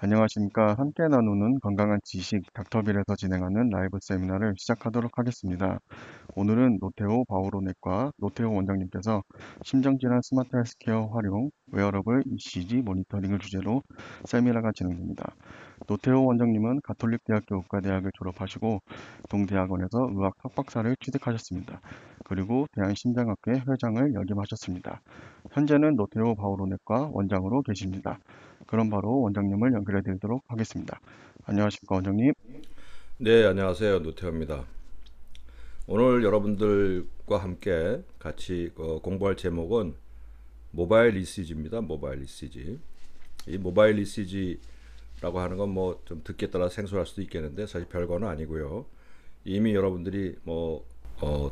안녕하십니까. 함께 나누는 건강한 지식 닥터빌에서 진행하는 라이브 세미나를 시작하도록 하겠습니다. 오늘은 노태우 바우로내과 노태우 원장님께서 심장질환 스마트 헬스케어 활용 웨어러블 ECG 모니터링을 주제로 세미나가 진행됩니다. 노태우 원장님은 가톨릭대학교 의과대학을 졸업하시고 동대학원에서 의학 석박사를 취득하셨습니다. 그리고 대한심장학회 회장을 역임하셨습니다. 현재는 노태우 바우로내과 원장으로 계십니다. 그럼 바로 원장님을 연결해 드리도록 하겠습니다. 안녕하십니까, 원장님. 네, 안녕하세요. 노태우입니다. 오늘 여러분들과 함께 같이 공부할 제목은 모바일 ECG입니다. 모바일 ECG. 이 모바일 ECG라고 하는 건 뭐 좀 듣기에 따라 생소할 수도 있겠는데 사실 별거는 아니고요. 이미 여러분들이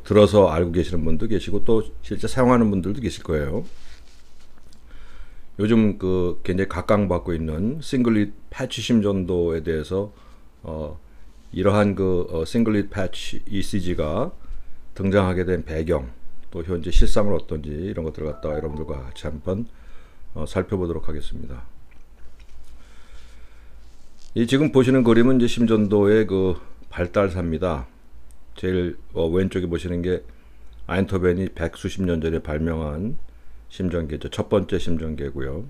들어서 알고 계시는 분도 계시고 또 실제 사용하는 분들도 계실 거예요. 요즘 굉장히 각광받고 있는 싱글릿 패치 심전도에 대해서 이러한 싱글릿 패치 ECG가 등장하게 된 배경, 또 현재 실상은 어떤지 이런 것들을 갖다가 여러분들과 같이 한번 살펴보도록 하겠습니다. 이 지금 보시는 그림은 이제 심전도의 발달사입니다. 제일 왼쪽에 보시는 게 아인토벤이 백수십 년 전에 발명한 심전계죠. 첫 번째 심전계고요.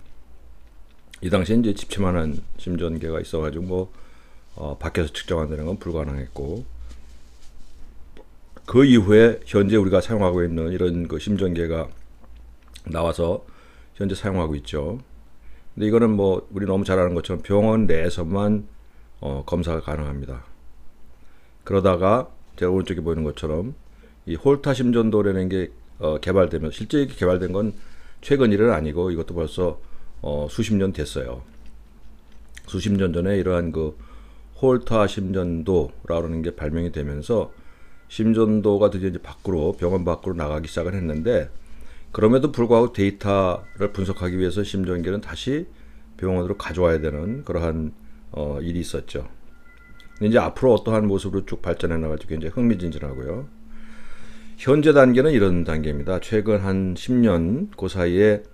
이 당시에 이제 집치만한 심전계가 있어가지고 밖에서 측정한다는 건 불가능했고, 그 이후에 현재 우리가 사용하고 있는 이런 심전계가 나와서 현재 사용하고 있죠. 근데 이거는 뭐 우리 너무 잘 아는 것처럼 병원 내에서만 검사가 가능합니다. 그러다가 제가 오른쪽에 보이는 것처럼 이 홀타 심전도라는 게 개발되면서, 실제 이렇게 개발된 건 최근 일은 아니고 이것도 벌써 수십 년 됐어요. 수십 년 전에 이러한 홀타 심전도라는 게 발명이 되면서 심전도가 드디어 이제 병원 밖으로 나가기 시작을 했는데, 그럼에도 불구하고 데이터를 분석하기 위해서 심전기는 다시 병원으로 가져와야 되는 그러한 일이 있었죠. 근데 이제 앞으로 어떠한 모습으로 쭉 발전해 나갈지 굉장히 흥미진진하고요. 현재 단계는 이런 단계입니다. 최근 한 10년 그 사이에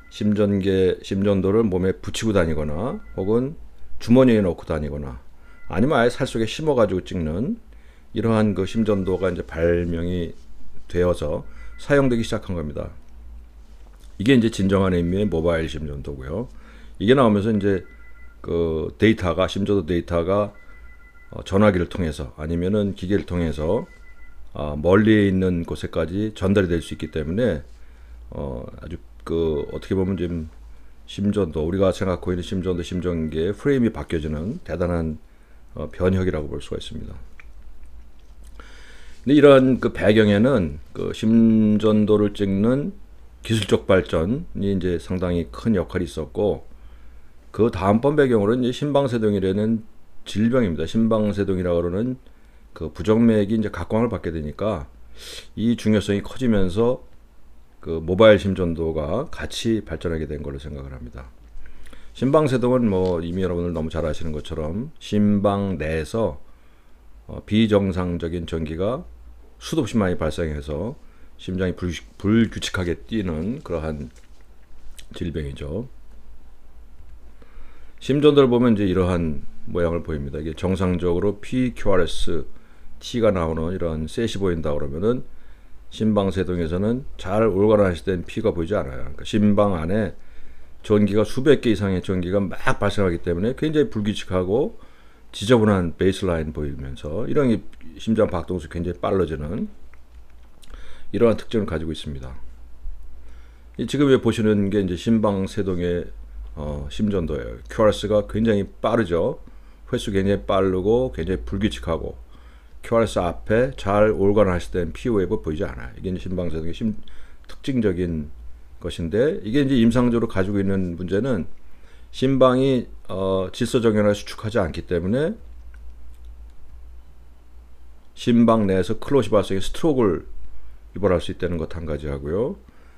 심전도를 몸에 붙이고 다니거나 혹은 주머니에 넣고 다니거나 아니면 아예 살 속에 심어가지고 찍는 이러한 심전도가 이제 발명이 되어서 사용되기 시작한 겁니다. 이게 이제 진정한 의미의 모바일 심전도고요. 이게 나오면서 이제 심전도 데이터가 전화기를 통해서 아니면은 기계를 통해서 멀리 있는 곳에까지 전달이 될 수 있기 때문에 아주 어떻게 보면 지금 심전도, 우리가 생각하고 있는 심전도, 심전계의 프레임이 바뀌어지는 대단한 변혁이라고 볼 수가 있습니다. 근데 이런 배경에는 심전도를 찍는 기술적 발전이 이제 상당히 큰 역할이 있었고, 그 다음번 배경으로는 이제 심방세동이라는 질병입니다. 심방세동이라고 그러는 부정맥이 이제 각광을 받게 되니까 이 중요성이 커지면서 모바일 심전도가 같이 발전하게 된 걸로 생각을 합니다. 심방세동은 뭐 이미 여러분들 너무 잘 아시는 것처럼 심방 내에서 비정상적인 전기가 수도 없이 많이 발생해서 심장이 불규칙하게 뛰는 그러한 질병이죠. 심전도를 보면 이제 이러한 모양을 보입니다. 이게 정상적으로 PQRS T가 나오는 이런 셋이 보인다 그러면은 심방세동에서는 잘 올가라시된 P가 보이지 않아요. 그러니까 심방 안에 전기가 수백 개 이상의 전기가 막 발생하기 때문에 굉장히 불규칙하고 지저분한 베이스라인 보이면서 이런 심장 박동수 굉장히 빨라지는 이러한 특징을 가지고 있습니다. 지금 보시는 게 이제 심방세동의 심전도예요. QRS가 굉장히 빠르죠. 횟수 굉장히 빠르고 굉장히 불규칙하고 QRS 앞에 잘 올가나시된 P 웨이브 보이지 않아요. 이게 이제 심방세동의 특징적인 것인데, 이게 이제 임상적으로 가지고 있는 문제는 심방이 질서정연하게 수축하지 않기 때문에 심방 내에서 클롯이 발생해 스트로크를 유발할 수 있다는 것 한 가지 하고요.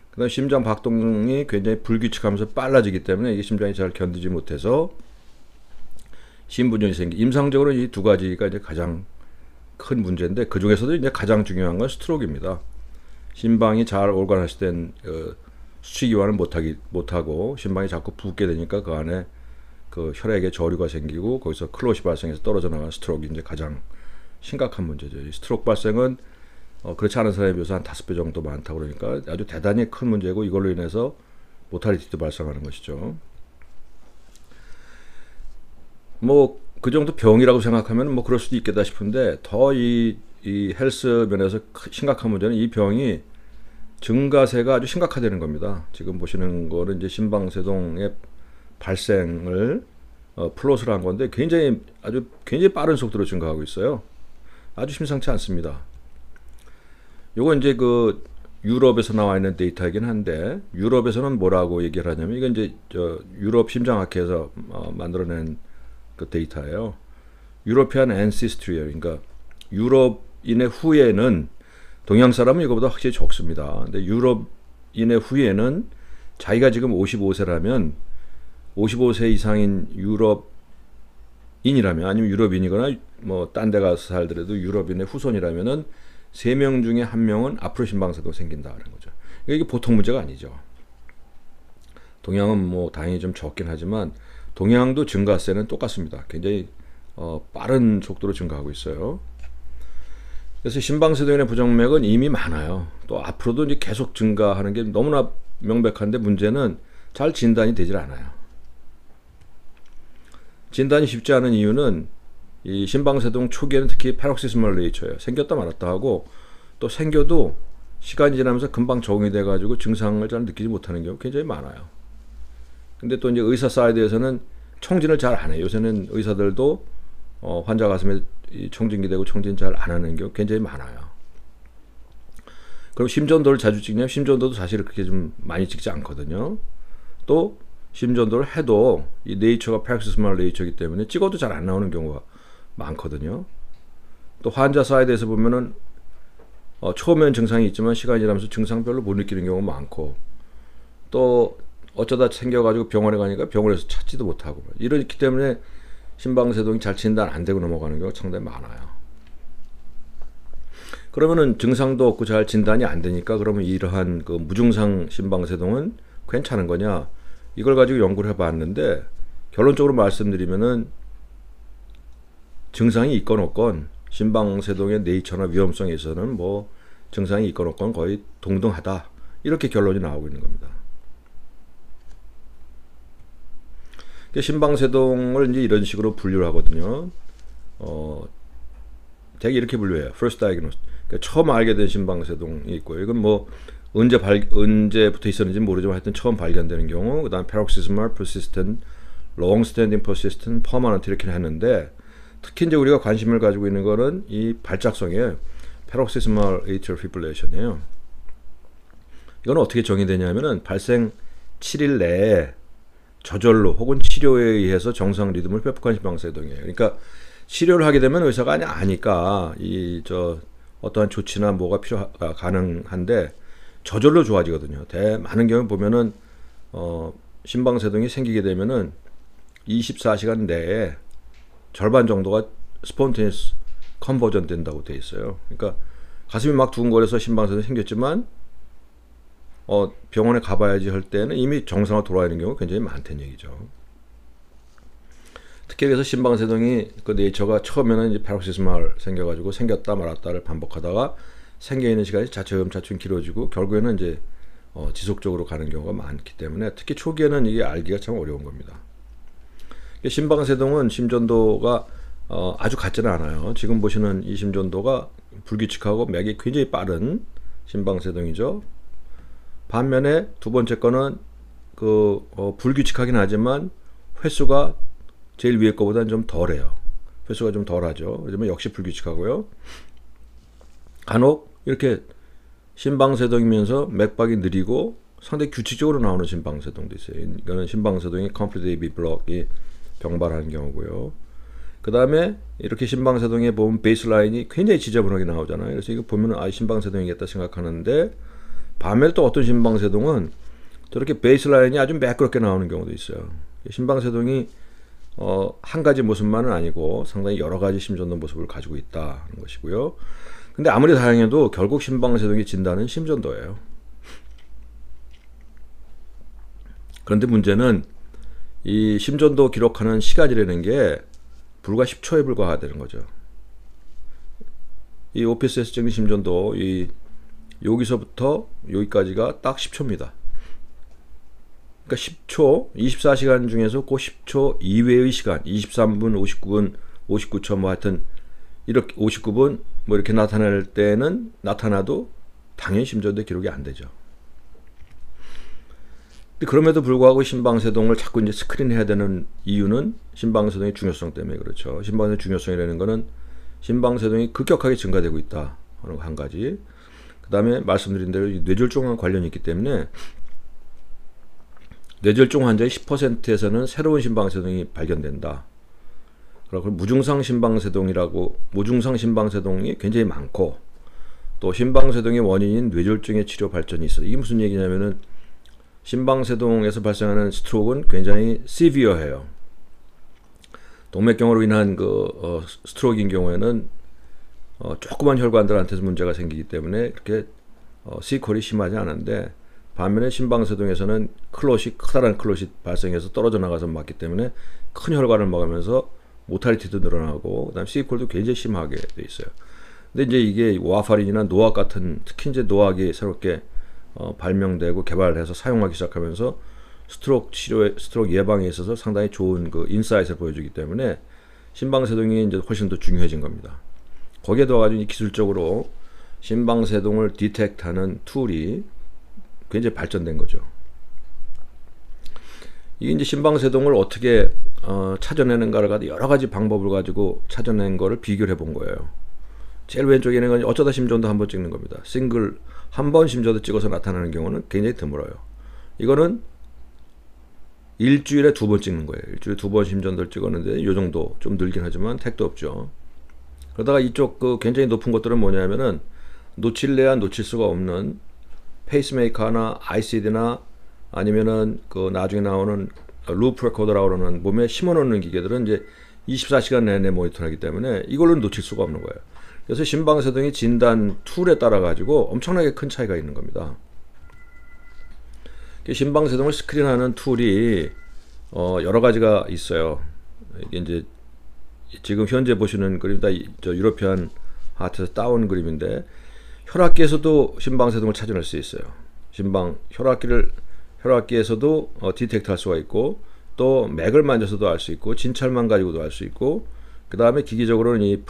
그 다음에 심장 박동이 굉장히 불규칙하면서 빨라지기 때문에 이게 심장이 잘 견디지 못해서 심부전이 임상적으로 이 두 가지가 이제 가장 큰 문제인데, 그 중에서도 이제 가장 중요한 건 스트로크입니다. 심방이 잘 올가나시된 수치기환을 못하고 심방이 자꾸 붓게 되니까 그 안에 그 혈액에 저류가 생기고 거기서 클롯이 발생해서 떨어져 나가는 스트로크가 이제 가장 심각한 문제죠. 이 스트로크 발생은 그렇지 않은 사람에 비해서 한 5배 정도 많다고 그러니까 아주 대단히 큰 문제고 이걸로 인해서 모탈리티도 발생하는 것이죠. 뭐 그 정도 병이라고 생각하면 뭐 그럴 수도 있겠다 싶은데 더 이 헬스 면에서 심각한 문제는 이 병이 증가세가 아주 심각하다는 겁니다. 지금 보시는 거는 이제 심방세동의 발생을 플롯을 한 건데 굉장히 빠른 속도로 증가하고 있어요. 아주 심상치 않습니다. 요거 이제 그 유럽에서 나와 있는 데이터이긴 한데 유럽에서는 뭐라고 얘기를 하냐면 이건 이제 유럽 심장학회에서 만들어낸 그 데이터예요. 유로피안 앤시스트리얼, 그러니까 유럽인의 후예는 동양 사람은 이거보다 확실히 적습니다. 근데 유럽인의 후예는 자기가 지금 55세라면 55세 이상인 유럽인이라면 아니면 유럽인이거나 뭐 딴 데 가서 살더라도 유럽인의 후손이라면은 3명 중에 1명은 앞으로 심방세동 생긴다는 거죠. 이게 보통 문제가 아니죠. 동양은 뭐 다행히 좀 적긴 하지만 동양도 증가세는 똑같습니다. 굉장히 빠른 속도로 증가하고 있어요. 그래서 심방세동의 부정맥은 이미 많아요. 또 앞으로도 이제 계속 증가하는 게 너무나 명백한데 문제는 잘 진단이 되질 않아요. 진단이 쉽지 않은 이유는 이 심방세동 초기에는 특히 패럭시스멀 네이처예요. 생겼다 말았다 하고 또 생겨도 시간이 지나면서 금방 적응이 돼가지고 증상을 잘 느끼지 못하는 경우 굉장히 많아요. 근데 또 이제 의사 사이드에서는 청진을 잘 안 해요. 요새는 의사들도 환자 가슴에 청진기 대고 청진 잘 안 하는 경우 굉장히 많아요. 그럼 심전도를 자주 찍냐면 심전도도 사실 그렇게 좀 많이 찍지 않거든요. 또 심전도를 해도 이 네이처가 패럭시스멀 네이처이기 때문에 찍어도 잘 안 나오는 경우가 많거든요. 또 환자 사이드에서 보면은 처음엔 증상이 있지만 시간이 지나면서 증상 별로 못 느끼는 경우가 많고 또 어쩌다 생겨가지고 병원에 가니까 병원에서 찾지도 못하고 이렇기 때문에 심방세동이 잘 진단 안 되고 넘어가는 경우가 상당히 많아요. 그러면은 증상도 없고 잘 진단이 안 되니까 그러면 이러한 그 무증상 심방세동은 괜찮은 거냐? 이걸 가지고 연구를 해봤는데 결론적으로 말씀드리면은 증상이 있건 없건 심방세동의 네이처나 위험성에 있어서는 뭐 증상이 있건 없건 거의 동등하다. 이렇게 결론이 나오고 있는 겁니다. 심방세동을 이제 이런 식으로 분류를 하거든요. 되게 이렇게 분류해요. First diagnosed. 그러니까 처음 알게 된 심방세동이 있고요. 이건 뭐 언제부터 있었는지 모르지만 하여튼 처음 발견되는 경우, 그 다음 paroxysmal, persistent, long-standing, persistent, permanent 이렇게 했는데 특히 이제 우리가 관심을 가지고 있는 거는 이 발작성이에요. paroxysmal atrial fibrillation이에요. 이건 어떻게 정의되냐면은 발생 7일 내에 저절로 혹은 치료에 의해서 정상 리듬을 회복한 심방세동이에요. 그러니까 치료를 하게 되면 의사가 아니까 어떠한 조치나 뭐가 가능한데 저절로 좋아지거든요. 많은 경우 보면은 심방세동이 생기게 되면은 24시간 내에 절반 정도가 스폰테니스 컨버전 된다고 돼 있어요. 그러니까 가슴이 막 두근거려서 심방세동이 생겼지만 병원에 가봐야지 할 때는 이미 정상으로 돌아와 있는 경우가 굉장히 많다는 얘기죠. 특히 그래서 심방세동이 그 네이처가 처음에는 이제 패럭시스멀 생겨가지고 생겼다 말았다를 반복하다가 생겨 있는 시간이 차츰 길어지고 결국에는 이제 지속적으로 가는 경우가 많기 때문에 특히 초기에는 이게 알기가 참 어려운 겁니다. 심방세동은 심전도가 아주 같지는 않아요. 지금 보시는 이 심전도가 불규칙하고 맥이 굉장히 빠른 심방세동이죠. 반면에 두 번째 거는 불규칙하긴 하지만 횟수가 제일 위에 거보다는 좀 덜해요. 횟수가 좀 덜하죠. 그러면 역시 불규칙하고요. 간혹 이렇게 심방세동이면서 맥박이 느리고 상당히 규칙적으로 나오는 심방세동도 있어요. 이거는 심방세동이 complete AV block이 병발하는 경우고요. 그 다음에 이렇게 심방세동에 보면 베이스라인이 굉장히 지저분하게 나오잖아요. 그래서 이거 보면 심방세동이겠다 생각하는데 반면에 또 어떤 심방세동은 저렇게 베이스라인이 아주 매끄럽게 나오는 경우도 있어요. 심방세동이 한 가지 모습만은 아니고 상당히 여러 가지 심전도 모습을 가지고 있다는 것이고요. 근데 아무리 다양해도 결국 심방세동의 진단은 심전도예요. 그런데 문제는 이 심전도 기록하는 시간이라는 게 불과 10초에 불과하다는 거죠. 이 OPS에서 찍는 심전도 여기서부터 여기까지가 딱 10초입니다. 그러니까 10초, 24시간 중에서 그 10초 이외의 시간, 23분, 59분, 59초 뭐 하여튼 이렇게 59분 뭐 이렇게 나타날 때는 나타나도 당연히 심전도 기록이 안 되죠. 그럼에도 불구하고 심방세동을 자꾸 이제 스크린해야 되는 이유는 심방세동의 중요성 때문에 그렇죠. 심방세동의 중요성이라는 거는 심방세동이 급격하게 증가되고 있다 하는 거 한 가지. 그 다음에 말씀드린 대로 뇌졸중과 관련이 있기 때문에 뇌졸중 환자의 10%에서는 새로운 심방세동이 발견된다. 그리고 무증상 심방세동이 굉장히 많고 또 심방세동의 원인인 뇌졸중의 치료 발전이 있어요. 이게 무슨 얘기냐면은 심방세동에서 발생하는 스트로크는 굉장히 시비어해요. 동맥경화로 인한 스트로크인 경우에는 조그만 혈관들한테서 문제가 생기기 때문에 그렇게 시퀄이 심하지 않은데 반면에 심방세동에서는 커다란 클롯이 발생해서 떨어져 나가서 맞기 때문에 큰 혈관을 막으면서 모탈리티도 늘어나고 그다음 시퀄도 굉장히 심하게 돼 있어요. 근데 이제 이게 와파린이나 노악 같은 특히 이제 노악이 새롭게 발명되고 개발해서 사용하기 시작하면서 스트로크 예방에 있어서 상당히 좋은 인사이트를 보여주기 때문에 심방세동이 이제 훨씬 더 중요해진 겁니다. 거기에 더가지고 기술적으로 심방세동을 디텍트하는 툴이 굉장히 발전된 거죠. 이게 이제 심방세동을 어떻게 찾아내는가를 가지고 여러 가지 방법을 가지고 찾아낸 거를 비교를 해본 거예요. 제일 왼쪽에 있는 건 어쩌다 심전도 한번 찍는 겁니다. 한 번 심전도 찍어서 나타나는 경우는 굉장히 드물어요. 이거는 일주일에 2번 찍는 거예요. 일주일에 2번 심전도를 찍었는데 이 정도 좀 늘긴 하지만 택도 없죠. 그러다가 이쪽 굉장히 높은 것들은 뭐냐면은 놓칠래야 놓칠 수가 없는 페이스메이커나 ICD나 아니면은 나중에 나오는 루프 레코더라고 그러는 몸에 심어놓는 기계들은 이제 24시간 내내 모니터하기 때문에 이걸로는 놓칠 수가 없는 거예요. 그래서 심방세동의 진단 툴에 따라 가지고 엄청나게 큰 차이가 있는 겁니다. 심방세동을 스크린하는 툴이 여러 가지가 있어요. 이게 이제 지금 현재 보시는 그림 다 유러피안 하트에서 따온 그림인데 혈압기에서도 심방세동을 찾아낼 수 있어요. 혈압기에서도 디텍트할 수가 있고 또 맥을 만져서도 알 수 있고 진찰만 가지고도 알 수 있고 그 다음에 기기적으로는 이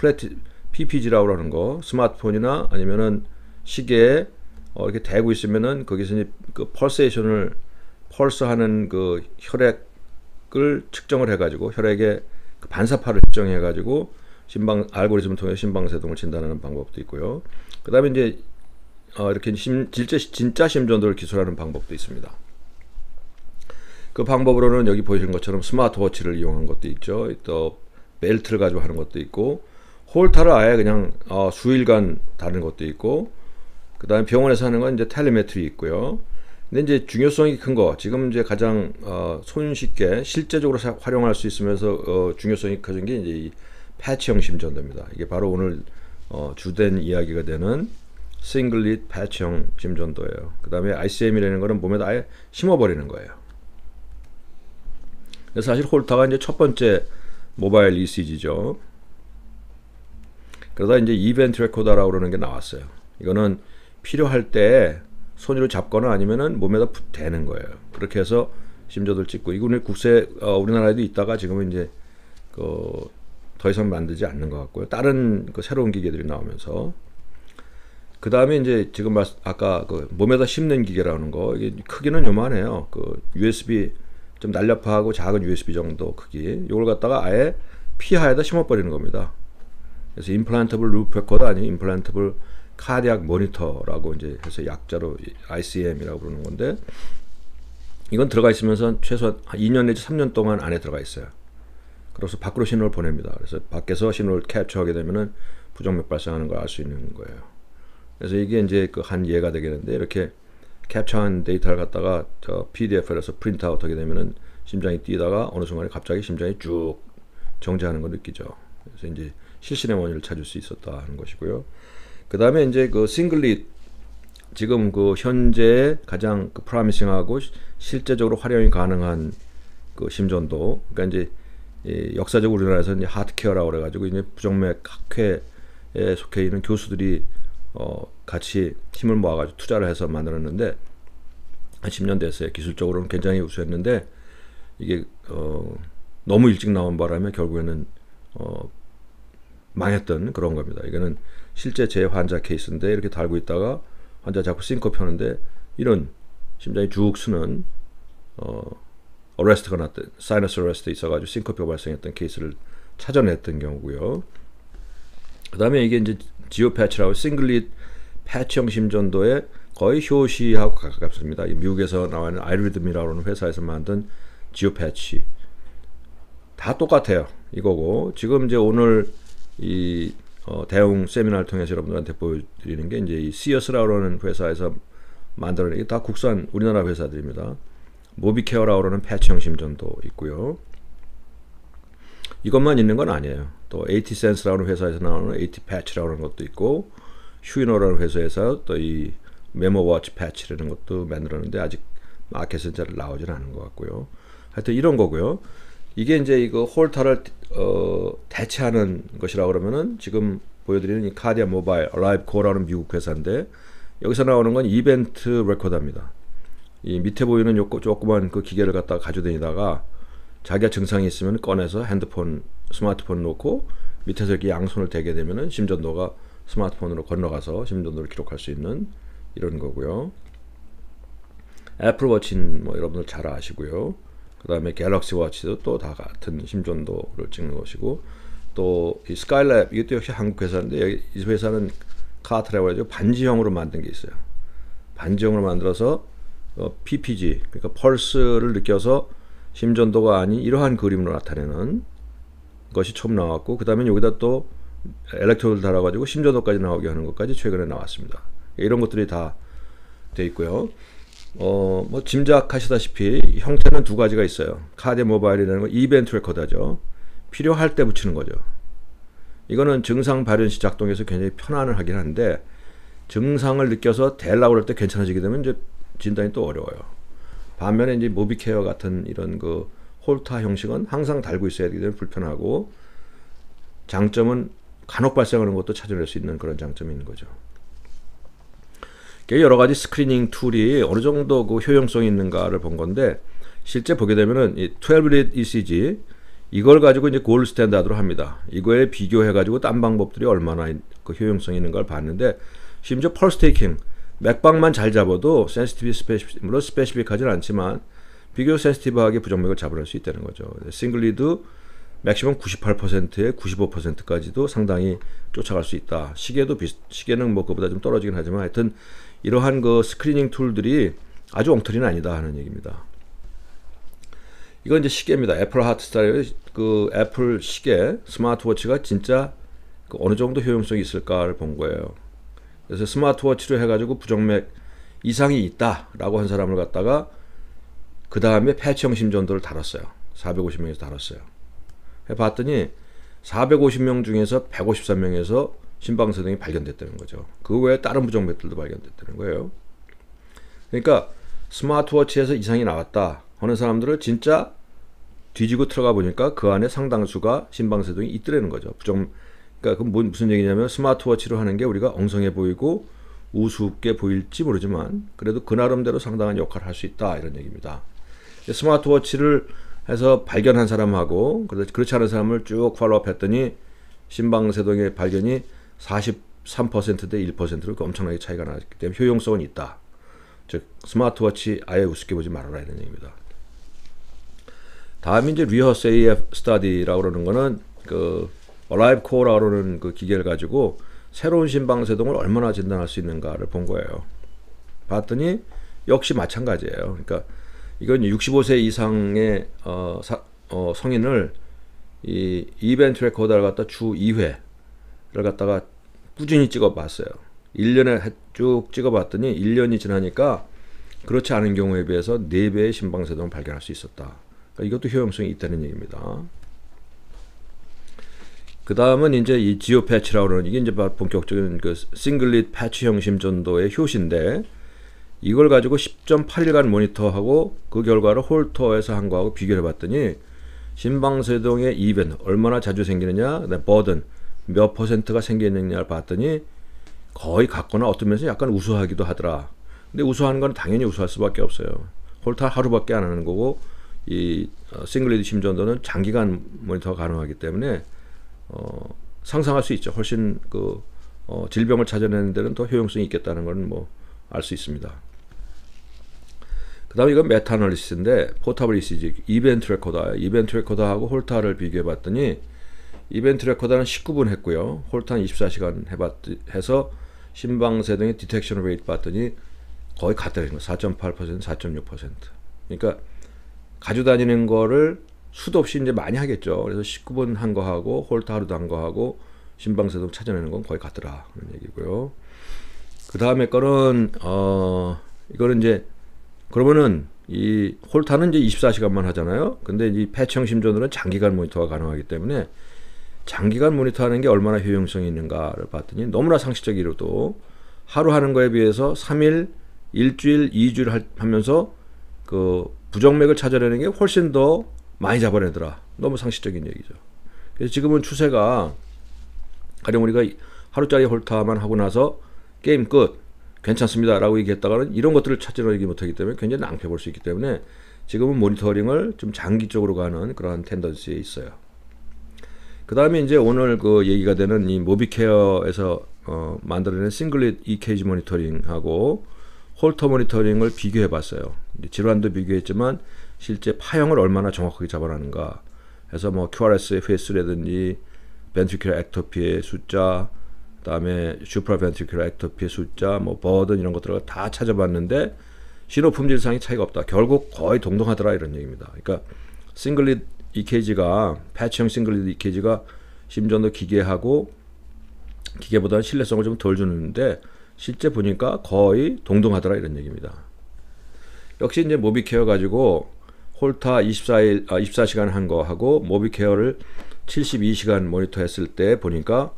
PPG라고 하는 거 스마트폰이나 아니면은 시계에 이렇게 대고 있으면은 거기서 이제 펄스하는 혈액을 측정을 해가지고 혈액의 반사파를 측정해가지고 알고리즘을 통해 심방세동을 진단하는 방법도 있고요. 그 다음에 이제 이렇게 진짜 심전도를 기술하는 방법도 있습니다. 그 방법으로는 여기 보이시는 것처럼 스마트워치를 이용한 것도 있죠. 또 벨트를 가지고 하는 것도 있고 홀터를 아예 그냥 수일간 다는 것도 있고 그 다음에 병원에서 하는 건 이제 텔레메트리 있고요. 근데 이제 중요성이 큰 거 지금 이제 가장 손쉽게 실제적으로 활용할 수 있으면서 중요성이 커진 게 이제 이 패치형 심전도입니다. 이게 바로 오늘 주된 이야기가 되는 싱글릿 패치형 심전도예요. 그 다음에 ICM이라는 거는 몸에다 아예 심어버리는 거예요. 그래서 사실 홀터가 이제 첫 번째 모바일 ECG죠. 그러다 이제 이벤트 레코더라고 그러는 게 나왔어요. 이거는 필요할 때 손으로 잡거나 아니면은 몸에다 대는 거예요. 그렇게 해서 심전도를 찍고 이거는 우리나라에도 있다가 지금은 이제 더 이상 만들지 않는 것 같고요. 다른 새로운 기계들이 나오면서 그 다음에 이제 지금 아까 몸에다 심는 기계라는 거 이게 크기는 요만해요. USB 좀 날렵하고 작은 USB 정도 크기. 이걸 갖다가 아예 피하에다 심어버리는 겁니다. 그래서 임플란터블 루프 레코더 아니면 임플란터블 카디악 모니터라고 이제 해서 약자로 ICM이라고 부르는 건데 이건 들어가 있으면서 최소한 2년 내지 3년 동안 안에 들어가 있어요. 그래서 밖으로 신호를 보냅니다. 그래서 밖에서 신호를 캡처하게 되면은 부정맥 발생하는 걸 알 수 있는 거예요. 그래서 이게 이제 한 예가 되겠는데 이렇게 캡처한 데이터를 갖다가 PDF에서 프린트아웃 하게 되면은 심장이 뛰다가 어느 순간에 갑자기 심장이 쭉 정지하는 걸 느끼죠. 그래서 이제 실신의 원인을 찾을 수 있었다 하는 것이고요. 그 다음에 이제 싱글릿 지금 현재 가장 프라미싱하고 실제적으로 활용이 가능한 그 심전도. 그러니까 이제 역사적으로 우리나라에서는 이제 하트케어라고 그래가지고 이제 부정맥 학회에 속해 있는 교수들이 같이 힘을 모아가지고 투자를 해서 만들었는데 한 10년 됐어요. 기술적으로는 굉장히 우수했는데 이게 너무 일찍 나온 바람에 결국에는 망했던 그런 겁니다. 이거는 실제 제 환자 케이스인데 이렇게 달고 있다가 환자 자꾸 싱크업 하는데 이런 심장이 쭉 쓰는 어레스트가 났던 사이너스 어레스트 있어가지고 싱크업이 발생했던 케이스를 찾아냈던 경우고요. 그 다음에 이게 이제 지오 패치라고 싱글릿 패치형 심전도의 거의 효시하고 가깝습니다. 미국에서 나와있는 아이리드미라고 하는 회사에서 만든 지오 패치 다 똑같아요. 이거고 지금 이제 오늘 이 대응 세미나를 통해서 여러분들한테 보여드리는 게 이제 이 시어스라고 하는 회사에서 만들어낸 이게 다 국산 우리나라 회사들입니다. 모비케어라고 하는 패치형 심전도 있고요. 이것만 있는 건 아니에요. 또 AT센스라고 하는 회사에서 나오는 AT패치라고 하는 것도 있고 휴이노라는 회사에서 또 이 메모워치 패치라는 것도 만들었는데 아직 마켓에 잘 나오진 않은 것 같고요. 하여튼 이런 거고요. 이게 이제 이거 홀타를 대체하는 것이라고 그러면은 지금 보여드리는 이 카디아 모바일 얼라이브 코어라는 미국 회사인데 여기서 나오는 건 이벤트 레코더입니다. 이 밑에 보이는 요 조그만 그 기계를 갖다가 가져다니다가 자기가 증상이 있으면 꺼내서 스마트폰 놓고 밑에서 이렇게 양손을 대게 되면은 심전도가 스마트폰으로 건너가서 심전도를 기록할 수 있는 이런 거고요. 애플워치는 뭐 여러분들 잘 아시고요. 그 다음에 갤럭시 워치도 또 다 같은 심전도를 찍는 것이고 또 이 스카이랩 이것도 역시 한국 회사인데 이 회사는 카트라고 해가지고 반지형으로 만든 게 있어요. 반지형으로 만들어서 PPG 그러니까 펄스를 느껴서 심전도가 아닌 이러한 그림으로 나타내는 것이 처음 나왔고 그 다음에 여기다 또 엘렉트로드를 달아가지고 심전도까지 나오게 하는 것까지 최근에 나왔습니다. 이런 것들이 다 돼 있고요. 뭐 짐작하시다시피 형태는 두 가지가 있어요. 카디아 모바일이라는 건 이벤트 레코더죠. 필요할 때 붙이는 거죠. 이거는 증상 발현 시 작동해서 굉장히 편안을 하긴 한데 증상을 느껴서 대려고 할 때 괜찮아지게 되면 이제 진단이 또 어려워요. 반면에 이제 모비케어 같은 이런 그 홀타 형식은 항상 달고 있어야 되기 때문에 불편하고 장점은 간혹 발생하는 것도 찾아낼 수 있는 그런 장점이 있는 거죠. 여러 가지 스크리닝 툴이 어느 정도 그 효용성이 있는가를 본 건데 실제 보게 되면은 이 12-lead ECG 이걸 가지고 이제 골드 스탠다드로 합니다. 이거에 비교해 가지고 딴 방법들이 얼마나 그 효용성이 있는 걸 봤는데 심지어 펄스 테이킹 맥박만 잘 잡아도 물론 스페시픽하지는 않지만 비교적 센시티브하게 부정맥을 잡아낼 수 있다는 거죠. 싱글리드 맥시멈 98%에 95%까지도 상당히 쫓아갈 수 있다. 시계는 뭐 그보다 좀 떨어지긴 하지만 하여튼 이러한 그 스크리닝 툴들이 아주 엉터리는 아니다 하는 얘기입니다. 이건 이제 시계입니다. 애플 하트스타일 그 애플 시계 스마트워치가 진짜 그 어느 정도 효용성이 있을까를 본 거예요. 그래서 스마트워치로 해가지고 부정맥 이상이 있다라고 한 사람을 갖다가 그 다음에 패치형 심전도를 달았어요. 450명에서 달았어요. 봤더니 450명 중에서 153명에서 심방세동이 발견됐다는 거죠. 그 외에 다른 부정맥들도 발견됐다는 거예요. 그러니까 스마트워치에서 이상이 나왔다 하는 사람들을 진짜 뒤지고 들어가 보니까 그 안에 상당수가 심방세동이 있더라는 거죠. 그러니까 무슨 얘기냐면 스마트워치로 하는 게 우리가 엉성해 보이고 우습게 보일지 모르지만 그래도 그 나름대로 상당한 역할을 할 수 있다 이런 얘기입니다. 스마트워치를 해서 발견한 사람하고 그렇지 않은 사람을 쭉 팔로우업 했더니 심방세동의 발견이 43%대 1%로 엄청나게 차이가 나기 때문에 효용성은 있다. 즉 스마트워치 아예 우습게 보지 말아라 이런 얘기입니다. 다음에 이제 리허스 AF 스터디라고 그러는 거는 그 얼라이브 코어라고 그러는 그 기계를 가지고 새로운 심방세동을 얼마나 진단할 수 있는가를 본 거예요. 봤더니 역시 마찬가지예요. 그러니까 이건 65세 이상의 성인을 이 이벤트 레코더를 갖다 주 2회를 갖다가 꾸준히 찍어봤어요. 1년에 쭉 찍어봤더니 1년이 지나니까 그렇지 않은 경우에 비해서 4배의 심방세동을 발견할 수 있었다. 그러니까 이것도 효용성이 있다는 얘기입니다. 그 다음은 이제 이 지오 패치라고 하는 이게 이제 본격적인 그 싱글릿 패치형 심전도의 효시인데 이걸 가지고 10.8일간 모니터하고 그 결과를 홀터에서 한 거하고 비교해 봤더니 심방세동의 이벤트 얼마나 자주 생기느냐, 버든 몇 퍼센트가 생기느냐를 봤더니 거의 같거나 어떤 면에서 약간 우수하기도 하더라. 근데 우수한 건 당연히 우수할 수밖에 없어요. 홀터 하루밖에 안 하는 거고 이 싱글리드 심전도는 장기간 모니터가 가능하기 때문에 상상할 수 있죠. 훨씬 질병을 찾아내는 데는 더 효용성이 있겠다는 건 뭐 알 수 있습니다. 그 다음에 이건 메타 아널리시스인데 포터블 ECG 이벤트 레코더, 이벤트 레코더하고 홀타를 비교해 봤더니 이벤트 레코더는 19분 했고요. 홀타는 24시간 해서 심방세동의 디텍션 레이트 봤더니 거의 같더라고요. 4.8%, 4.6%. 그러니까 가져다니는 거를 수도 없이 이제 많이 하겠죠. 그래서 19분 한 거하고 홀타 하루도 한 거하고 심방세동 찾아내는 건 거의 같더라. 그런 얘기고요. 그 다음에 거는 이거는 이제 그러면은 이 홀타는 이제 24시간만 하잖아요. 근데 이 패치형 심전으로는 장기간 모니터가 가능하기 때문에 장기간 모니터하는 게 얼마나 효용성이 있는가를 봤더니 너무나 상식적이로도 하루 하는 거에 비해서 3일, 일주일, 2주일 하면서 그 부정맥을 찾아내는 게 훨씬 더 많이 잡아내더라. 너무 상식적인 얘기죠. 그래서 지금은 추세가 가령 우리가 하루짜리 홀타만 하고 나서 게임 끝 괜찮습니다 라고 얘기했다가는 이런 것들을 찾아내지 못하기 때문에 굉장히 낭패 볼 수 있기 때문에 지금은 모니터링을 좀 장기적으로 가는 그러한 텐던시에 있어요. 그 다음에 이제 오늘 그 얘기가 되는 이 모비케어에서 만들어낸 싱글릿 EKG 모니터링하고 홀터 모니터링을 비교해 봤어요. 질환도 비교했지만 실제 파형을 얼마나 정확하게 잡아내는가 해서 뭐 QRS, FS라든지 벤트리큘러 액토피의 숫자, 그다음에 슈프라벤트리큘러 액토피의 숫자, 뭐 버든 이런 것들을 다 찾아봤는데 신호 품질상의 차이가 없다. 결국 거의 동등하더라 이런 얘기입니다. 그러니까 싱글릿 EKG가 패치형 싱글릿 EKG가 심전도 기계하고 기계보다는 신뢰성을 좀 덜 주는데 실제 보니까 거의 동등하더라 이런 얘기입니다. 역시 이제 모비케어 가지고 홀타 24시간 한 거 하고 모비케어를 72시간 모니터 했을 때 보니까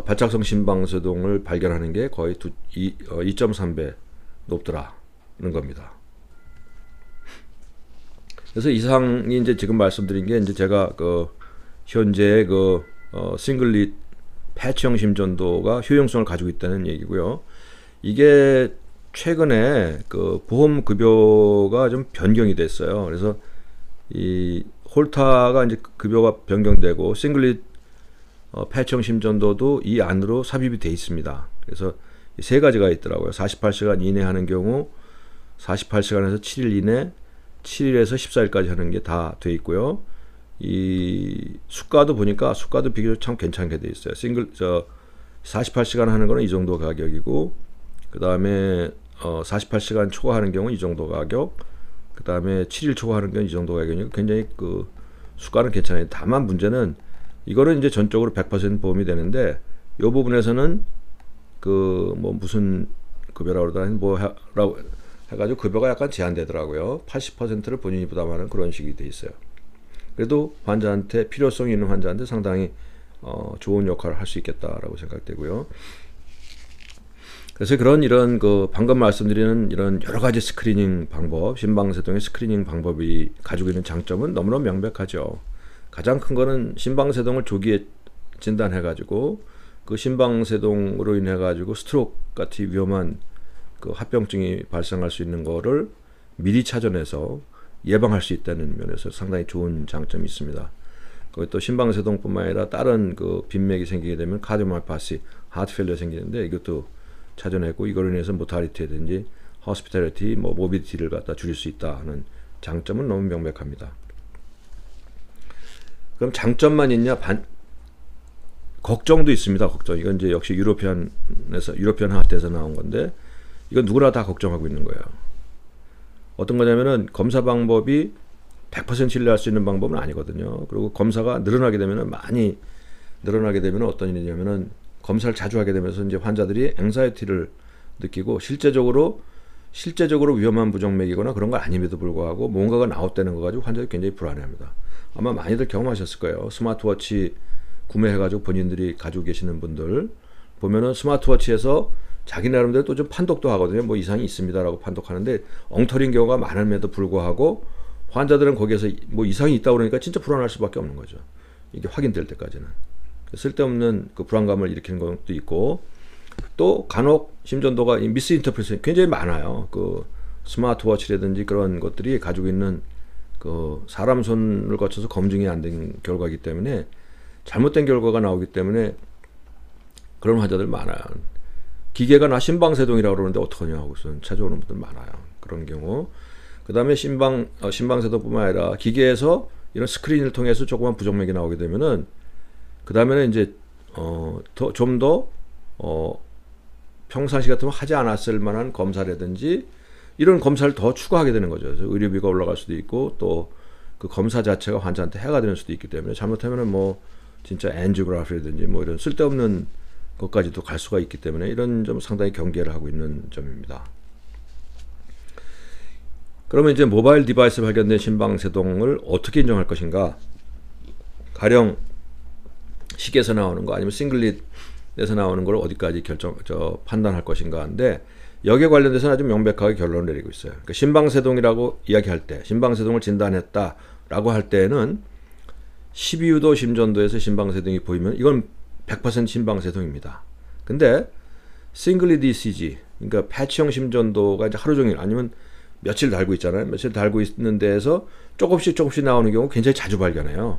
발작성 심방세동을 발견하는 게 거의 2.3배 높더라 이런 겁니다. 그래서 이상이 이제 지금 말씀드린 게 이제 제가 현재 싱글릿 패치형 심전도가 효용성을 가지고 있다는 얘기고요. 이게 최근에 보험 급여가 좀 변경이 됐어요. 그래서 이 홀타가 이제 급여가 변경되고 싱글릿 패치형 심전도도 이 안으로 삽입이 돼 있습니다. 그래서 세 가지가 있더라고요. 48시간 이내 하는 경우, 48시간에서 7일 이내, 7일에서 14일까지 하는 게 다 돼 있고요. 이 수가도 보니까 수가도 비교적 참 괜찮게 돼 있어요. 48시간 하는 거는 이 정도 가격이고, 그 다음에 48시간 초과하는 경우 이 정도 가격, 그 다음에 7일 초과하는 경우 이 정도 가격이니까 굉장히 수가는 괜찮아요. 다만 문제는 이거는 이제 전적으로 100% 보험이 되는데 이 부분에서는 뭐 무슨 급여라고 그러다 뭐라고 해가지고 급여가 약간 제한되더라고요. 80%를 본인이 부담하는 그런 식이 돼 있어요. 그래도 환자한테 필요성이 있는 환자한테 상당히 좋은 역할을 할 수 있겠다라고 생각되고요. 그래서 이런 방금 말씀드리는 이런 여러 가지 스크리닝 방법, 심방세동의 스크리닝 방법이 가지고 있는 장점은 너무나 명백하죠. 가장 큰 거는 심방세동을 조기에 진단해가지고 그 심방세동으로 인해가지고 스트로크 같은 위험한 합병증이 발생할 수 있는 거를 미리 찾아내서 예방할 수 있다는 면에서 상당히 좋은 장점이 있습니다. 또 심방세동뿐만 아니라 다른 빈맥이 생기게 되면 카디오마이파시, 하트 페일리어 생기는데 이것도 찾아내고 이걸로 인해서 모탈리티라든지 호스피탈리티, 모비디티를 갖다 줄일 수 있다는 장점은 너무 명백합니다. 그럼 장점만 있냐? 걱정도 있습니다. 걱정. 이건 이제 역시 유로피안 하트에서 나온 건데 이건 누구나 다 걱정하고 있는 거예요. 어떤 거냐면은 검사 방법이 100% 신뢰할 수 있는 방법은 아니거든요. 그리고 검사가 많이 늘어나게 되면 어떤 일이냐면은 검사를 자주 하게 되면서 이제 환자들이 앵사이티를 느끼고 실제적으로 위험한 부정맥이거나 그런 건 아님에도 불구하고 뭔가가 나왔다는 거 가지고 환자들이 굉장히 불안해합니다. 아마 많이들 경험하셨을 거예요. 스마트워치 구매해가지고 본인들이 가지고 계시는 분들 보면은 스마트워치에서 자기 나름대로 또 좀 판독도 하거든요. 뭐 이상이 있습니다라고 판독하는데 엉터리인 경우가 많음에도 불구하고 환자들은 거기에서 뭐 이상이 있다고 그러니까 진짜 불안할 수밖에 없는 거죠. 이게 확인될 때까지는. 쓸데없는 그 불안감을 일으키는 것도 있고 또 간혹 심전도가 미스 인터프레이션 굉장히 많아요. 그 스마트워치라든지 그런 것들이 가지고 있는 그 사람 손을 거쳐서 검증이 안 된 결과이기 때문에 잘못된 결과가 나오기 때문에 그런 환자들 많아요. 기계가 나 심방세동이라고 그러는데 어떡하냐 하고서 찾아오는 분들 많아요. 그런 경우. 그 다음에 심방세동뿐만 아니라 기계에서 이런 스크린을 통해서 조그만 부정맥이 나오게 되면은 그 다음에는 이제 좀 더 평상시 같으면 하지 않았을 만한 검사라든지 이런 검사를 더 추가하게 되는 거죠. 그래서 의료비가 올라갈 수도 있고 또 그 검사 자체가 환자한테 해가 되는 수도 있기 때문에 잘못하면은 뭐 진짜 엔지오그래피라든지 뭐 이런 쓸데없는 것까지도 갈 수가 있기 때문에 이런 점 상당히 경계를 하고 있는 점입니다. 그러면 이제 모바일 디바이스에 발견된 심방세동을 어떻게 인정할 것인가? 가령 식에서 나오는 거 아니면 싱글릿에서 나오는 걸 어디까지 판단할 것인가 하는데 여기에 관련돼서는 아주 명백하게 결론을 내리고 있어요. 그러니까 심방세동이라고 이야기할 때 심방세동을 진단했다라고 할 때는 12유도 심전도에서 심방세동이 보이면 이건 100% 심방세동입니다. 근데 싱글릿 ECG 그러니까 패치형 심전도가 이제 하루 종일 아니면 며칠 달고 있잖아요. 며칠 달고 있는 데에서 조금씩 나오는 경우 굉장히 자주 발견해요.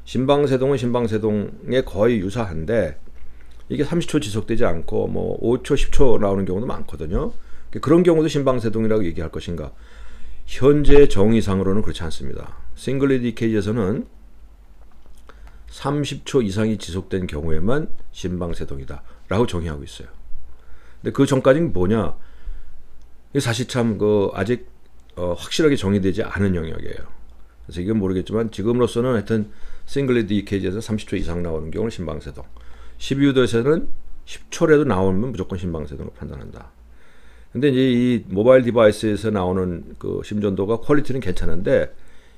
심방세동은 심방세동에 거의 유사한데 이게 30초 지속되지 않고 뭐 5초, 10초 나오는 경우도 많거든요. 그런 경우도 심방세동이라고 얘기할 것인가? 현재 정의상으로는 그렇지 않습니다. 싱글릿 EKG에서는 30초 이상이 지속된 경우에만 심방세동이다 라고 정의하고 있어요. 근데 그 전까지는 뭐냐? 이게 사실 참 아직 확실하게 정의되지 않은 영역이에요. 그래서 이건 모르겠지만 지금으로서는 하여튼 싱글릿 EKG에서 30초 이상 나오는 경우는 심방세동, 12유도에서는 10초라도 나오면 무조건 심방세동으로 판단한다. 근데 이제 이 모바일 디바이스에서 나오는 그 심전도가 퀄리티는 괜찮은데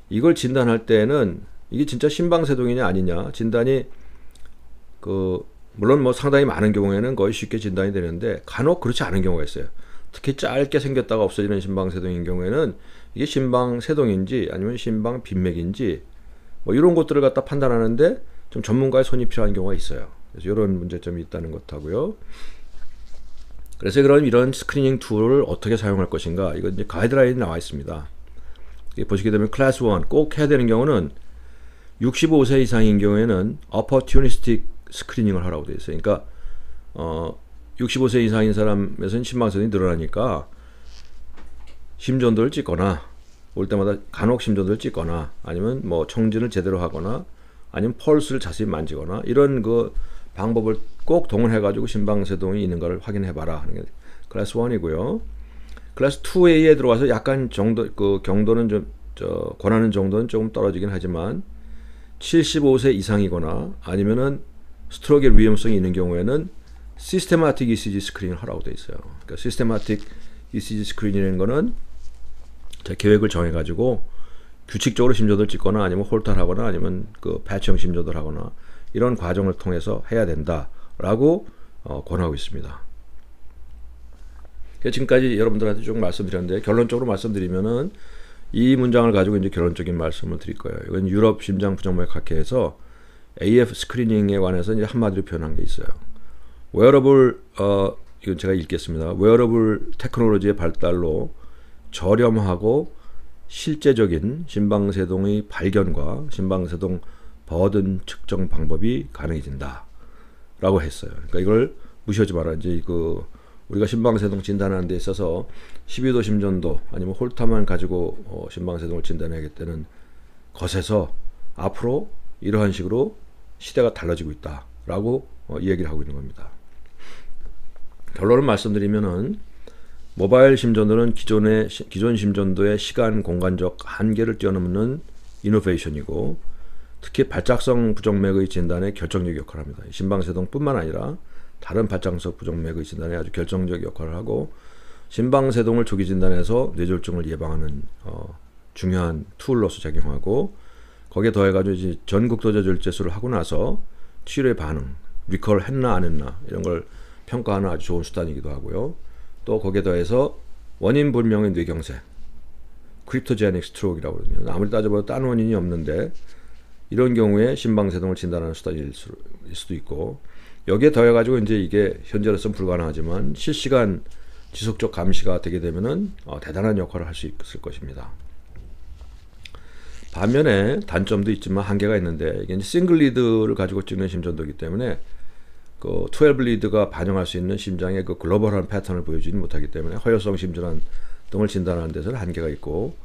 이걸 진단할 때는 이게 진짜 심방세동이냐 아니냐 진단이 물론 뭐 상당히 많은 경우에는 거의 쉽게 진단이 되는데 간혹 그렇지 않은 경우가 있어요. 특히 짧게 생겼다가 없어지는 심방세동인 경우에는 이게 심방세동인지 아니면 심방빈맥인지 뭐 이런 것들을 갖다 판단하는데 좀 전문가의 손이 필요한 경우가 있어요. 그래서 이런 문제점이 있다는 것하고요. 그래서 그럼 이런 스크리닝 툴을 어떻게 사용할 것인가? 이거 이제 가이드라인이 나와 있습니다. 보시게 되면 클래스 1 꼭 해야 되는 경우는 65세 이상인 경우에는 opportunistic 스크리닝을 하라고 되어 있어요. 그러니까 65세 이상인 사람에서는 심방세동이 늘어나니까 심전도를 찍거나 올 때마다 간혹 심전도를 찍거나 아니면 뭐 청진을 제대로 하거나 아니면 펄스를 자세히 만지거나 이런 그 방법을 꼭 동원해 가지고 심방세동이 있는 걸 확인해 봐라 하는 게 클래스 1이고요. 클래스 2A에 들어와서 약간 정도 그 경도는 좀 권하는 정도는 조금 떨어지긴 하지만 75세 이상이거나 아니면은 스트로크의 위험성이 있는 경우에는 시스테마틱 ECG 스크린을 하라고 돼 있어요. 그러니까 시스테마틱 ECG 스크린이라는 거는 자 계획을 정해 가지고 규칙적으로 심전도를 찍거나 아니면 홀터를 하거나 아니면 그 패치형 심전도를 하거나 이런 과정을 통해서 해야 된다라고 권하고 있습니다. 지금까지 여러분들한테 좀 말씀드렸는데 결론적으로 말씀드리면은 이 문장을 가지고 이제 결론적인 말씀을 드릴 거예요. 이건 유럽 심장부정맥 학회에서 AF 스크리닝에 관해서 이제 한마디로 표현한 게 있어요. 웨어러블 이건 제가 읽겠습니다. 웨어러블 테크놀로지의 발달로 저렴하고 실제적인 심방세동의 발견과 심방세동 버든 측정 방법이 가능해진다 라고 했어요. 그러니까 이걸 무시하지 마라. 이제 우리가 심방세동 진단하는 데 있어서 12도 심전도 아니면 홀터만 가지고 심방세동을 진단해야겠다는 것에서 앞으로 이러한 식으로 시대가 달라지고 있다라고 이야기를 하고 있는 겁니다. 결론을 말씀드리면은 모바일 심전도는 기존 심전도의 시간 공간적 한계를 뛰어넘는 이노베이션이고 특히 발작성 부정맥의 진단에 결정적 역할을 합니다. 심방세동뿐만 아니라 다른 발작성 부정맥의 진단에 아주 결정적 역할을 하고 심방세동을 조기 진단해서 뇌졸중을 예방하는 중요한 툴로서 작용하고 거기에 더해가지고 이제 전국도자 절제술을 하고 나서 치료의 반응, 리컬 했나 안 했나 이런 걸 평가하는 아주 좋은 수단이기도 하고요. 또 거기에 더해서 원인 불명의 뇌경색, 크립토제닉 스트로크라고 그러거든요. 아무리 따져봐도 딴 원인이 없는데 이런 경우에 심방세동을 진단하는 수단일 수도 있고, 여기에 더해가지고 이제 이게 현재로서는 불가능하지만 실시간 지속적 감시가 되게 되면은 대단한 역할을 할 수 있을 것입니다. 반면에 단점도 있지만 한계가 있는데, 이게 이제 싱글 리드를 가지고 찍는 심전도이기 때문에 그 12 리드가 반영할 수 있는 심장의 그 글로벌한 패턴을 보여주지 못하기 때문에 허혈성 심전환 등을 진단하는 데서는 한계가 있고,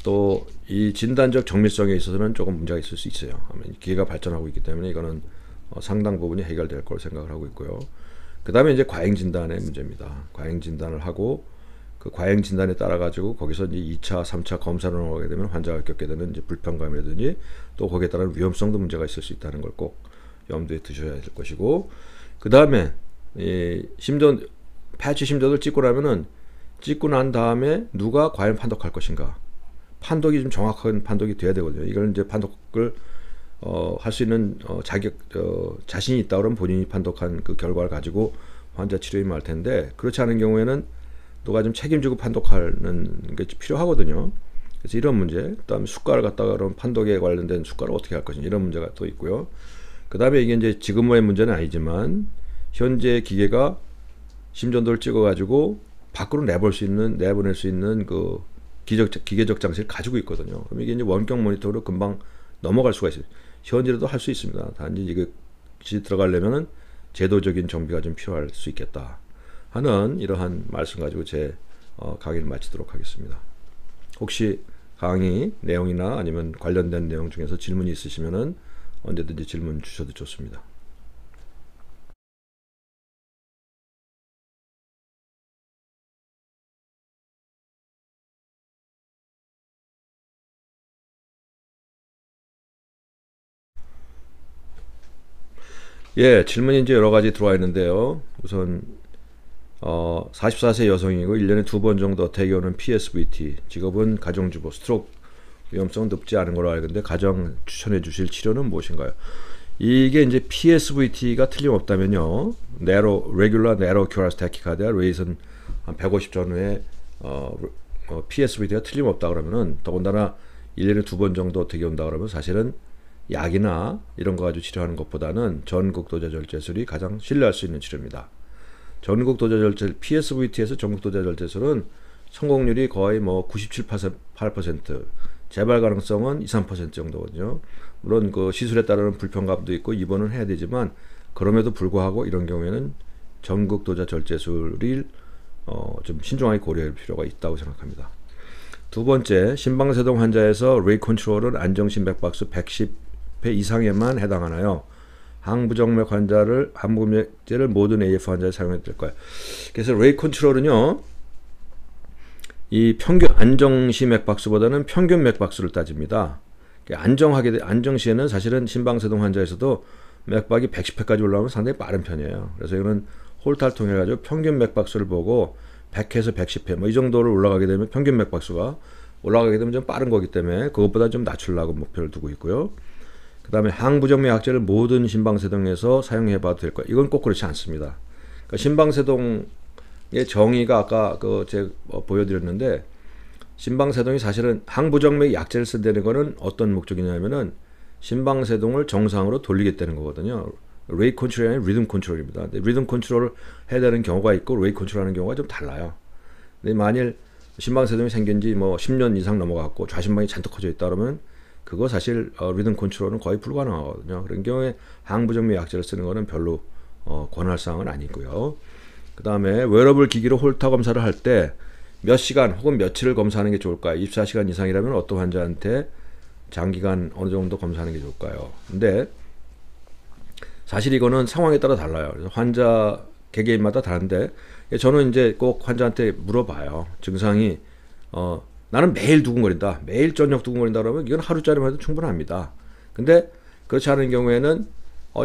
또 이 진단적 정밀성에 있어서는 조금 문제가 있을 수 있어요. 기계가 발전하고 있기 때문에 이거는 상당 부분이 해결될 거로 생각을 하고 있고요. 그 다음에 이제 과잉 진단의 문제입니다. 과잉 진단을 하고 그 과잉 진단에 따라 가지고 거기서 이제 2차, 3차 검사를 하게 되면 환자가 겪게 되는 이제 불편감이라든지 또 거기에 따른 위험성도 문제가 있을 수 있다는 걸 꼭 염두에 두셔야 될 것이고, 그 다음에 이 심전 패치 심전을 찍고 나면은 찍고 난 다음에 누가 과연 판독할 것인가, 판독이 좀 정확한 판독이 돼야 되거든요. 이걸 이제 판독을 할 수 있는 자신이 있다 그러면 본인이 판독한 그 결과를 가지고 환자 치료에 임할 텐데, 그렇지 않은 경우에는 누가 좀 책임지고 판독하는 게 필요하거든요. 그래서 이런 문제, 그다음에 수가를 갖다가 그런 판독에 관련된 수가를 어떻게 할 것인지 이런 문제가 또 있고요. 그다음에 이게 이제 지금의 문제는 아니지만 현재 기계가 심전도를 찍어가지고 밖으로 내보낼 수 있는 그 기계적 장치를 가지고 있거든요. 그럼 이게 이제 원격 모니터로 금방 넘어갈 수가 있어요. 현재라도 할 수 있습니다. 단지 이것이 들어가려면은 제도적인 정비가 좀 필요할 수 있겠다 하는 이러한 말씀 가지고 제 강의를 마치도록 하겠습니다. 혹시 강의 내용이나 아니면 관련된 내용 중에서 질문이 있으시면은 언제든지 질문 주셔도 좋습니다. 예, 질문이 이제 여러 가지 들어와 있는데요. 우선 44세 여성이고 1년에 2번 정도 어택이 오는 PSVT, 직업은 가정주부, 스트로크 위험성은 높지 않은 걸로 알고 있는데 가장 추천해 주실 치료는 무엇인가요? 이게 이제 PSVT가 틀림없다면요, Regular Narrow Coarse Tachycardia 레이선 한 150 전후에 PSVT가 틀림없다 그러면은, 더군다나 1년에 2번 정도 어택이 온다 그러면 사실은 약이나 이런 거 가지고 치료하는 것보다는 전극도자절제술이 가장 신뢰할 수 있는 치료입니다. 전극도자절제 PSVT에서 전극도자절제술은 성공률이 거의 뭐 97, 8%, 재발 가능성은 2, 3% 정도거든요. 물론 그 시술에 따르는 불편감도 있고 입원은 해야 되지만, 그럼에도 불구하고 이런 경우에는 전극도자절제술을 좀 신중하게 고려할 필요가 있다고 생각합니다. 두 번째, 심방세동 환자에서 레이 컨트롤은 안정심백박수 110회 이상에만 해당하나요? 항부정맥 환자를 항부정맥제를 모든 AF 환자에 사용해도 될까요? 그래서 레이 컨트롤은요, 이 평균 안정시 맥박수보다는 평균 맥박수를 따집니다. 안정시에는 사실은 심방세동 환자에서도 맥박이 110회까지 올라오면 상당히 빠른 편이에요. 그래서 이거는 홀타를 통해 가지고 평균 맥박수를 보고 100회에서 110회 뭐 이 정도를 올라가게 되면 평균 맥박수가 올라가게 되면 좀 빠른 거기 때문에 그것보다 좀 낮추려고 목표를 두고 있고요. 그 다음에 항부정맥 약제를 모든 심방세동에서 사용해봐도 될 거예요. 이건 꼭 그렇지 않습니다. 그러니까 심방세동의 정의가 아까 제가 보여드렸는데, 심방세동이 사실은 항부정맥 약제를 쓴다는 거는 어떤 목적이냐면은 심방세동을 정상으로 돌리겠다는 거거든요. 레이 컨트롤이 아니라 리듬 컨트롤입니다. 근데 리듬 컨트롤을 해야 되는 경우가 있고 레이 컨트롤하는 경우가 좀 달라요. 근데 만일 심방세동이 생긴 지 뭐 10년 이상 넘어갔고 좌심방이 잔뜩 커져 있다 그러면 그거 사실 리듬 컨트롤은 거의 불가능하거든요. 그런 경우에 항부정맥 약제를 쓰는 거는 별로 권할 사항은 아니고요. 그 다음에 웨어러블 기기로 홀타 검사를 할 때 몇 시간 혹은 며칠을 검사하는 게 좋을까요? 24시간 이상이라면 어떤 환자한테 장기간 어느 정도 검사하는 게 좋을까요? 근데 사실 이거는 상황에 따라 달라요. 그래서 환자 개개인마다 다른데, 저는 이제 꼭 환자한테 물어봐요. 증상이 나는 매일 두근거린다, 매일 저녁 두근거린다 그러면 이건 하루짜리만 해도 충분합니다. 근데 그렇지 않은 경우에는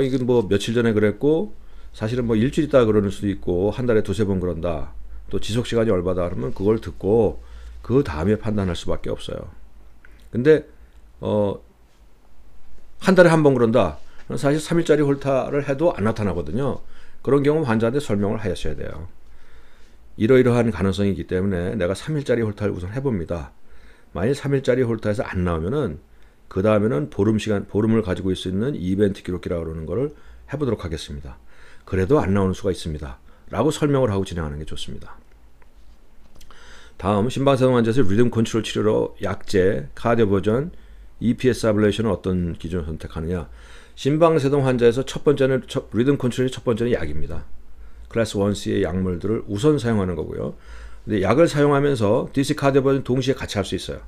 이건 뭐 며칠 전에 그랬고 사실은 뭐 일주일 있다가 그러는 수도 있고 한 달에 두세 번 그런다, 또 지속 시간이 얼마다 그러면 그걸 듣고 그 다음에 판단할 수밖에 없어요. 근데 한 달에 한 번 그런다, 사실 3일짜리 홀타를 해도 안 나타나거든요. 그런 경우 환자한테 설명을 하셔야 돼요. 이러이러한 가능성이 있기 때문에 내가 3일짜리 홀타를 우선 해봅니다. 만일 3일짜리 홀타에서 안 나오면은 그 다음에는 보름을 가지고 있을 수 있는 이벤트 기록기라고 그러는 거를 해보도록 하겠습니다. 그래도 안 나오는 수가 있습니다. 라고 설명을 하고 진행하는 게 좋습니다. 다음, 심방세동 환자에서 리듬 컨트롤 치료로 약제, 카디오 버전, EPS 아블레이션은 어떤 기준을 선택하느냐. 심방세동 환자에서 첫 번째는 리듬 컨트롤이 첫 번째는 약입니다. 클래스 1C의 약물들을 우선 사용하는 거고요. 근데 약을 사용하면서 DC 카디오 버전 동시에 같이 할 수 있어요.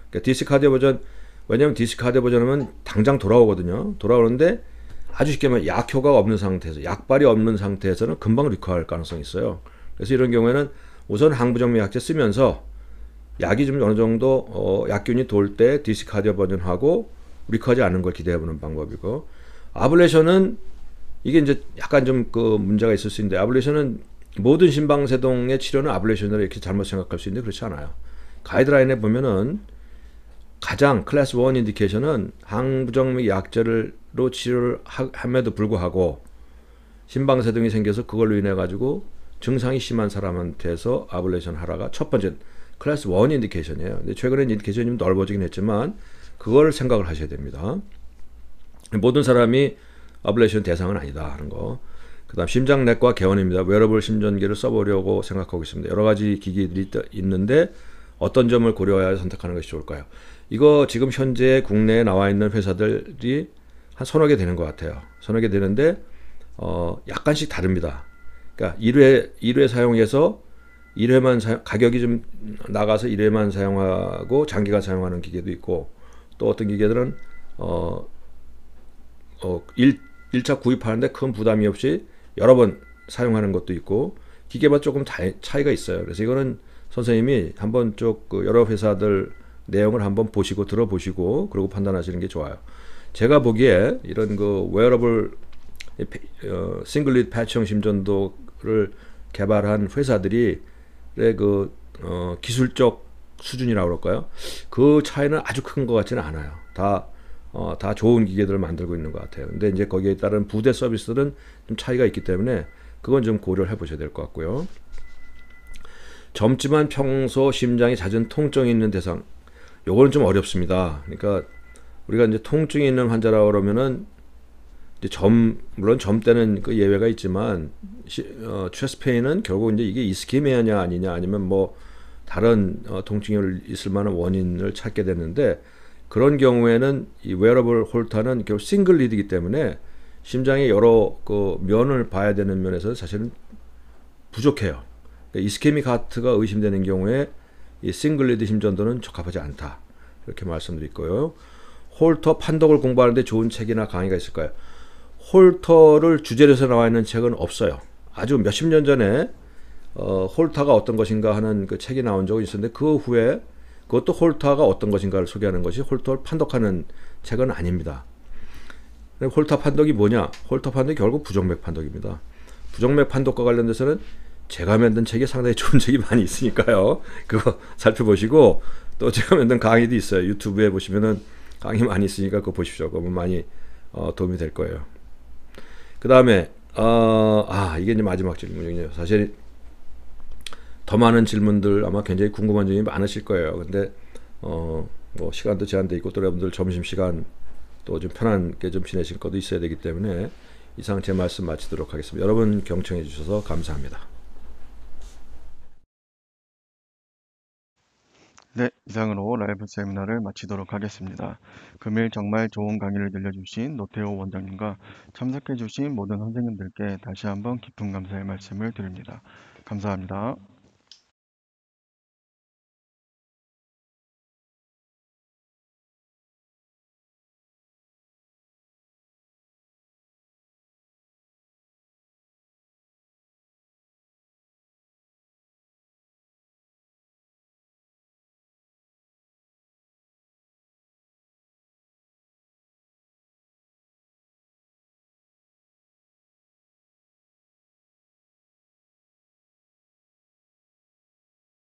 그러니까 DC 카디오 버전, 왜냐하면 DC 카디오 버전하면 당장 돌아오거든요. 돌아오는데 아주 쉽게 말하면 약 효과가 없는 상태에서, 약발이 없는 상태에서는 금방 리커할 가능성이 있어요. 그래서 이런 경우에는 우선 항부정맥 약제 쓰면서 약이 좀 어느 정도 약균이 돌 때 DC 카디오 버전하고 리커하지 않는 걸 기대해보는 방법이고, 아블레이션은 이게 이제 약간 좀 그 문제가 있을 수 있는데, 아블레이션은 모든 심방세동의 치료는 아블레이션으로 이렇게 잘못 생각할 수 있는데 그렇지 않아요. 가이드라인에 보면은 가장 클래스 1 인디케이션은 항부정맥 약제로 치료를 함에도 불구하고 심방세동이 생겨서 그걸로 인해 가지고 증상이 심한 사람한테서 아블레이션 하라가 첫 번째 클래스 1 인디케이션이에요. 근데 최근에 인디케이션이 좀 넓어지긴 했지만 그걸 생각을 하셔야 됩니다. 모든 사람이 아블레이션 대상은 아니다 하는 거. 그다음 심장내과 개원입니다. 웨어러블 심전기를 써보려고 생각하고 있습니다. 여러 가지 기기들이 있는데 어떤 점을 고려하여 선택하는 것이 좋을까요? 이거 지금 현재 국내에 나와 있는 회사들이 한 서너 개 되는 것 같아요. 서너 개 되는데 약간씩 다릅니다. 그러니까 1회 사용해서 1회만 가격이 좀 나가서 1회만 사용하고 장기간 사용하는 기계도 있고, 또 어떤 기계들은 1차 구입하는데 큰 부담이 없이 여러 번 사용하는 것도 있고, 기계마다 조금 차이가 있어요. 그래서 이거는 선생님이 한번 여러 회사들 내용을 한번 보시고 들어보시고 그리고 판단하시는 게 좋아요. 제가 보기에 이런 그 웨어러블 싱글릿 패치형 심전도를 개발한 회사들이 기술적 수준이라고 그럴까요? 그 차이는 아주 큰 것 같지는 않아요. 다 좋은 기계들을 만들고 있는 것 같아요. 근데 이제 거기에 따른 부대 서비스들은 좀 차이가 있기 때문에 그건 좀 고려를 해보셔야 될 것 같고요. 젊지만 평소 심장이 잦은 통증이 있는 대상, 요거는 좀 어렵습니다. 그러니까 우리가 이제 통증이 있는 환자라고 그러면은 이제 물론 점 때는 그 예외가 있지만 체스트 페인은 결국 이제 이게 이스케미아냐 아니냐 아니면 뭐 다른 통증이 있을 만한 원인을 찾게 되는데, 그런 경우에는 이 웨어러블 홀터는 결국 싱글 리드이기 때문에 심장의 여러 그 면을 봐야 되는 면에서 사실은 부족해요. 그러니까 이스케믹 하트가 의심되는 경우에 이 싱글 리드 심전도는 적합하지 않다, 이렇게 말씀드리고요. 홀터 판독을 공부하는데 좋은 책이나 강의가 있을까요? 홀터를 주제로 해서 나와 있는 책은 없어요. 아주 몇십 년 전에 홀터가 어떤 것인가 하는 그 책이 나온 적이 있었는데, 그 후에 그것도 홀터가 어떤 것인가를 소개하는 것이 홀터를 판독하는 책은 아닙니다. 홀터 판독이 뭐냐? 홀터 판독이 결국 부정맥 판독입니다. 부정맥 판독과 관련돼서는 제가 만든 책이 상당히 좋은 책이 많이 있으니까요. 그거 살펴보시고, 또 제가 만든 강의도 있어요. 유튜브에 보시면은 강의 많이 있으니까 그거 보십시오. 그러면 많이 도움이 될 거예요. 그 다음에 이게 이제 마지막 질문이에요. 사실 더 많은 질문들 아마 굉장히 궁금한 점이 많으실 거예요. 근데 뭐 시간도 제한돼 있고 또 여러분들 점심시간 또 좀 편하게 좀 지내실 것도 있어야 되기 때문에 이상 제 말씀 마치도록 하겠습니다. 여러분 경청해 주셔서 감사합니다. 네, 이상으로 라이브 세미나를 마치도록 하겠습니다. 금일 정말 좋은 강의를 들려주신 노태호 원장님과 참석해주신 모든 선생님들께 다시 한번 깊은 감사의 말씀을 드립니다. 감사합니다.